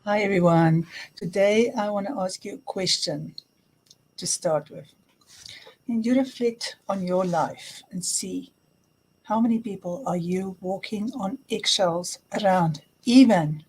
Hi everyone. Today I want to ask you a question to start with. Can you reflect on your life and see how many people are you walking on eggshells around, even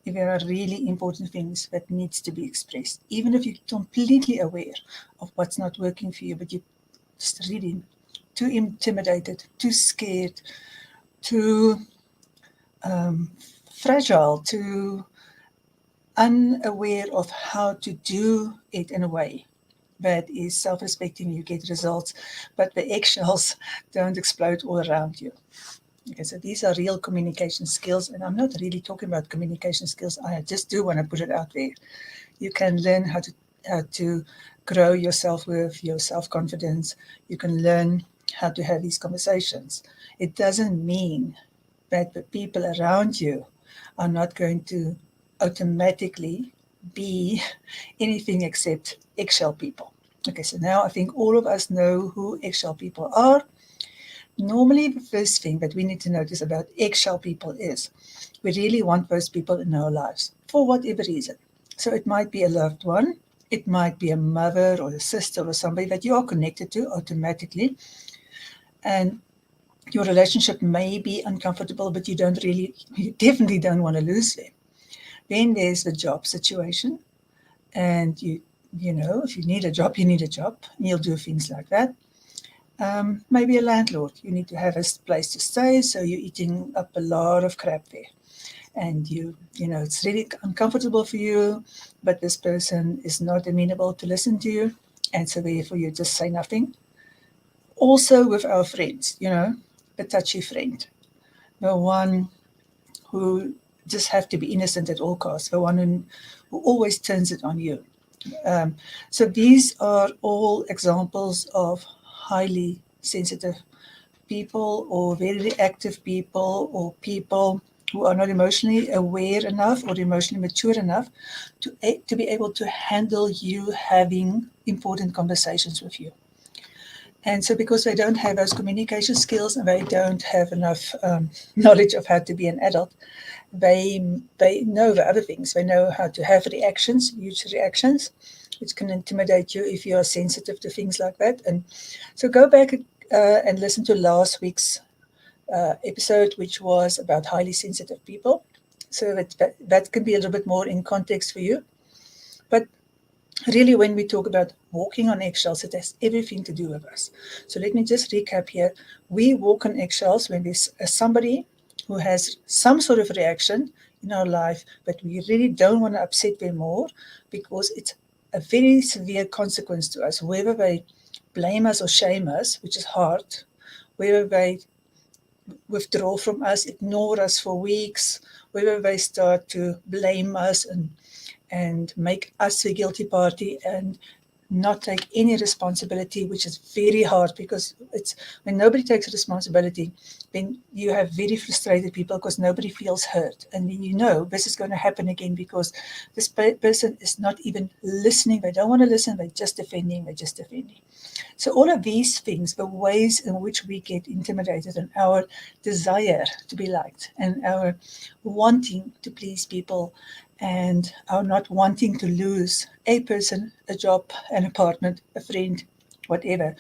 if there are really important things that needs to be expressed, even if you're completely aware of what's not working for you, but you're just really too intimidated, too scared, too fragile, too unaware of how to do it in a way that is self-respecting, you get results, but the eggshells don't explode all around you. Okay, so these are real communication skills, and I'm not really talking about communication skills. I just do want to put it out there. You can learn how to grow your self-worth, your self-confidence. You can learn how to have these conversations. It doesn't mean that the people around you are not going to automatically be anything except eggshell people. Okay, so now I think all of us know who eggshell people are. Normally, the first thing that we need to notice about eggshell people is we really want those people in our lives for whatever reason. So it might be a loved one, it might be a mother or a sister or somebody that you are connected to automatically, and your relationship may be uncomfortable, but you definitely don't want to lose them. Then there's the job situation, and if you need a job, you need a job, and you'll do things like that. Maybe a landlord, you need to have a place to stay, so you're eating up a lot of crap there. And it's really uncomfortable for you, but this person is not amenable to listen to you, and so therefore you just say nothing. Also with our friends, the touchy friend, the one who just have to be innocent at all costs, the one who always turns it on you. So these are all examples of highly sensitive people, or very reactive people, or people who are not emotionally aware enough or emotionally mature enough to be able to handle you having important conversations with you. And so because they don't have those communication skills and they don't have enough knowledge of how to be an adult, they know the other things. They know how to have reactions, huge reactions, which can intimidate you if you are sensitive to things like that. And so go back and listen to last week's episode, which was about highly sensitive people. So that can be a little bit more in context for you. But really, when we talk about walking on eggshells, it has everything to do with us. So let me just recap here. We walk on eggshells when there's somebody who has some sort of reaction in our life, but we really don't want to upset them more because it's a very severe consequence to us. Whether they blame us or shame us, which is hard, whether they withdraw from us, ignore us for weeks, whether they start to blame us and make us the guilty party and not take any responsibility, which is very hard because it's when nobody takes responsibility, then you have very frustrated people because nobody feels hurt. And then this is going to happen again because this person is not even listening. They don't want to listen. They're just defending. So all of these things, the ways in which we get intimidated and our desire to be liked and our wanting to please people and our not wanting to lose a person, a job, an apartment, a friend, whatever,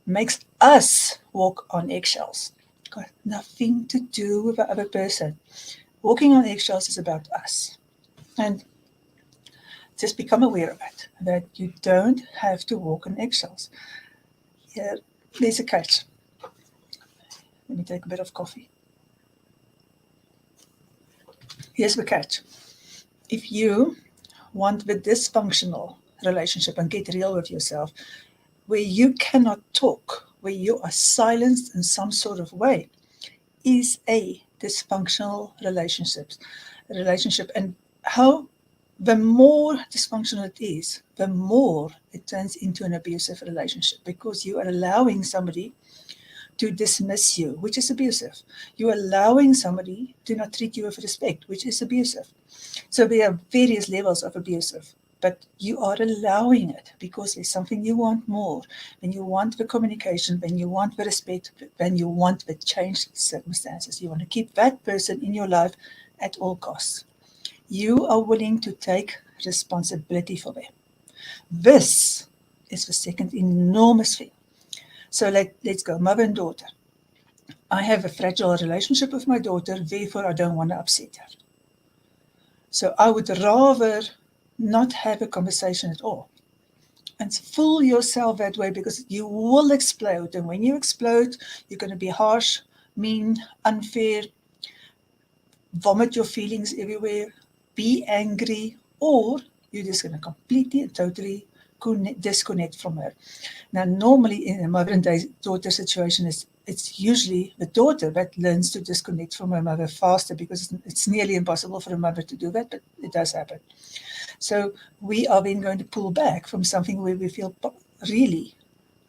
makes us walk on eggshells. Got nothing to do with the other person. Walking on eggshells is about us. And just become aware of it, that you don't have to walk on eggshells. Here, there's a catch. Let me take a bit of coffee. Here's the catch. If you want the dysfunctional relationship and get real with yourself, where you cannot talk, where you are silenced in some sort of way, is a dysfunctional relationship. And how the more dysfunctional it is, the more it turns into an abusive relationship because you are allowing somebody to dismiss you, which is abusive. You're allowing somebody to not treat you with respect, which is abusive. So there are various levels of abusive, but you are allowing it because there's something you want more. When you want the communication, when you want the respect, when you want the changed circumstances, you want to keep that person in your life at all costs. You are willing to take responsibility for them. This is the second enormous thing. So let's go, mother and daughter. I have a fragile relationship with my daughter, therefore I don't want to upset her. So I would rather not have a conversation at all. And fool yourself that way, because you will explode. And when you explode, you're going to be harsh, mean, unfair, vomit your feelings everywhere, be angry, or you're just going to completely and totally disconnect from her. Now, normally in a mother and daughter situation, it's usually the daughter that learns to disconnect from her mother faster, because it's nearly impossible for a mother to do that, but it does happen. So we are then going to pull back from something where we feel really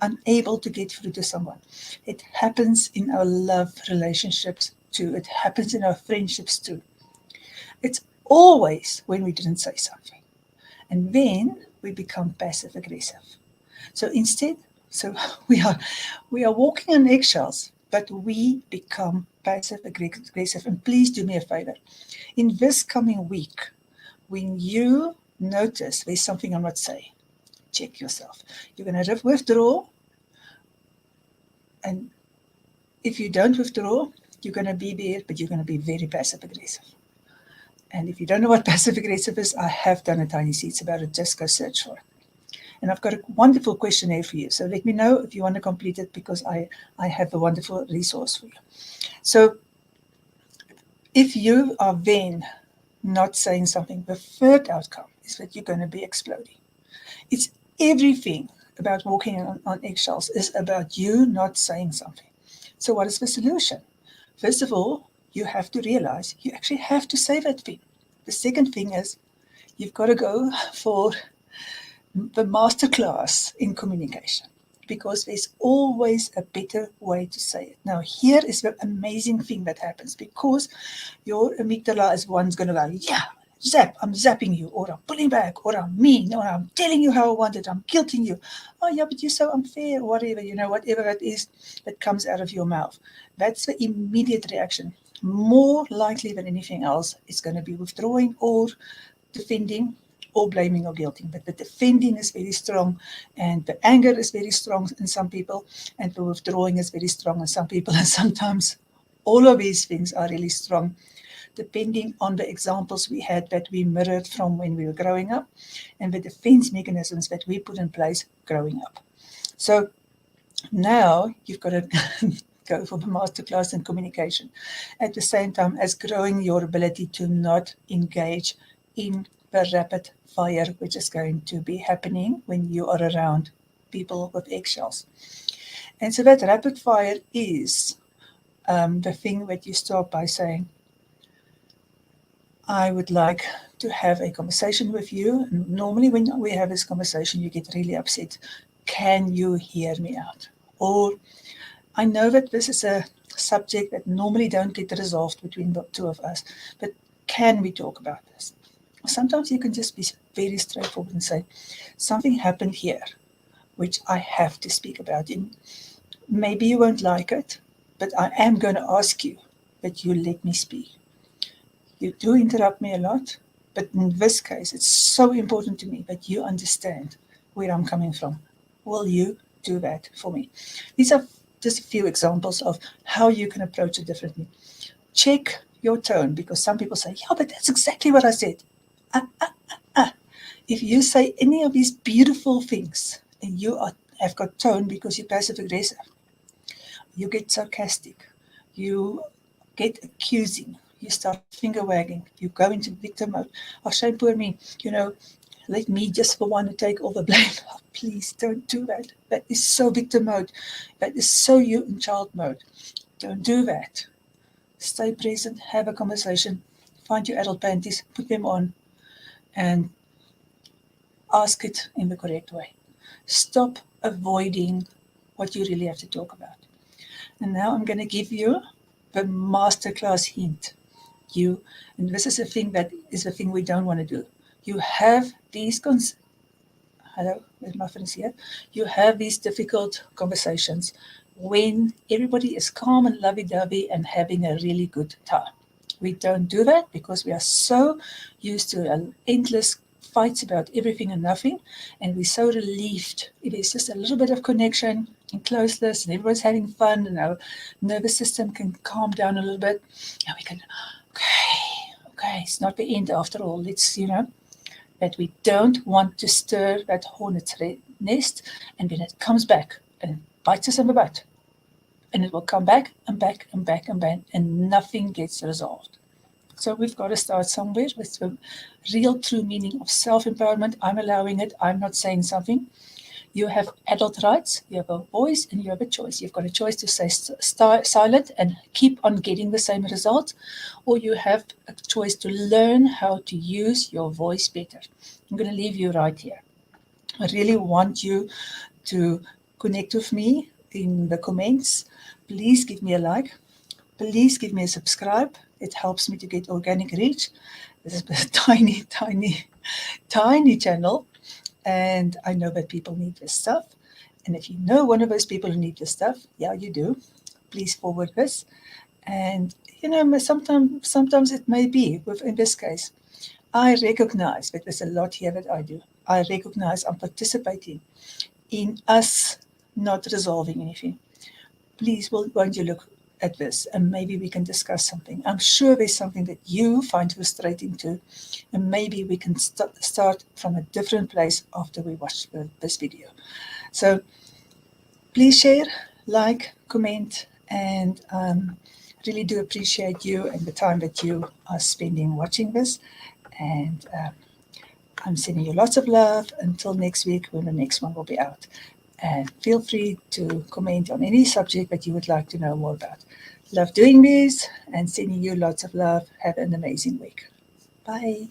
unable to get through to someone. It happens in our love relationships too. It happens in our friendships too. It's always when we didn't say something. And then we become passive aggressive. So instead, so we are walking on eggshells, but we become passive aggressive. And please do me a favor. In this coming week, when you notice there's something I'm not saying, check yourself. You're going to withdraw. And if you don't withdraw, you're going to be there, but you're going to be very passive aggressive. And if you don't know what passive aggressive is, I have done a tiny seeds about it. Just go search for it. And I've got a wonderful questionnaire for you. So let me know if you want to complete it, because I have a wonderful resource for you. So if you are then not saying something, the third outcome is that you're going to be exploding. It's everything about walking on eggshells is about you not saying something. So what is the solution? First of all, you have to realize you actually have to say that thing. The second thing is you've got to go for the masterclass in communication, because there's always a better way to say it. Now, here is the amazing thing that happens, because your amygdala is one's going to go, yeah, zap, I'm zapping you, or I'm pulling back, or I'm mean, or I'm telling you how I want it, I'm guilting you. Oh, yeah, but you're so unfair, whatever, whatever it is that comes out of your mouth. That's the immediate reaction. More likely than anything else, it's going to be withdrawing or defending or blaming or guilting. But the defending is very strong, and the anger is very strong in some people, and the withdrawing is very strong in some people. And sometimes all of these things are really strong, depending on the examples we had that we mirrored from when we were growing up, and the defense mechanisms that we put in place growing up. So now you've got to go for the masterclass in communication, at the same time as growing your ability to not engage in the rapid fire, which is going to be happening when you are around people with eggshells. And so that rapid fire is the thing that you start by saying, I would like to have a conversation with you. And normally when we have this conversation, you get really upset. Can you hear me out? Or, I know that this is a subject that normally don't get resolved between the two of us, but can we talk about this? Sometimes you can just be very straightforward and say, something happened here, which I have to speak about. And maybe you won't like it, but I am going to ask you that you let me speak. You do interrupt me a lot, but in this case, it's so important to me that you understand where I'm coming from. Will you do that for me? These are just a few examples of how you can approach it differently. Check your tone, because some people say, yeah, but that's exactly what I said. If you say any of these beautiful things and you have got tone because you're passive aggressive, you get sarcastic, you get accusing, you start finger wagging, you go into victim mode. Oh, shame, poor me, let me just for one to take all the blame. Oh, please don't do that. That is so victim mode. That is so you in child mode. Don't do that. Stay present, have a conversation, find your adult panties, put them on, and ask it in the correct way. Stop avoiding what you really have to talk about. And now I'm going to give you the masterclass hint. And this is the thing that is the thing we don't want to do. You have these hello, there's my friends here. You have these difficult conversations when everybody is calm and lovey-dovey and having a really good time. We don't do that because we are so used to endless fights about everything and nothing, and we're so relieved if there's just a little bit of connection and closeness, and everyone's having fun, and our nervous system can calm down a little bit, and we can, okay, it's not the end after all. But we don't want to stir that hornet's nest, and then it comes back and bites us in the butt, and it will come back and back and back and back, and nothing gets resolved. So we've got to start somewhere with the real true meaning of self-empowerment. I'm allowing it. I'm not saying something. You have adult rights, you have a voice, and you have a choice. You've got a choice to stay silent and keep on getting the same result, or you have a choice to learn how to use your voice better. I'm going to leave you right here. I really want you to connect with me in the comments. Please give me a like. Please give me a subscribe. It helps me to get organic reach. This is a tiny, tiny, tiny channel, and I know that people need this stuff. And if you know one of those people who need this stuff, yeah, you do, please forward this. And sometimes it may be, in this case, I recognize that there's a lot here that I do. I recognize I'm participating in us not resolving anything. Please, won't you look at this, and maybe we can discuss something. I'm sure there's something that you find frustrating too, and maybe we can start from a different place after we watch this video. So please share, like, comment, and really do appreciate you and the time that you are spending watching this. And I'm sending you lots of love until next week when the next one will be out. And feel free to comment on any subject that you would like to know more about. Love doing this and sending you lots of love. Have an amazing week. Bye.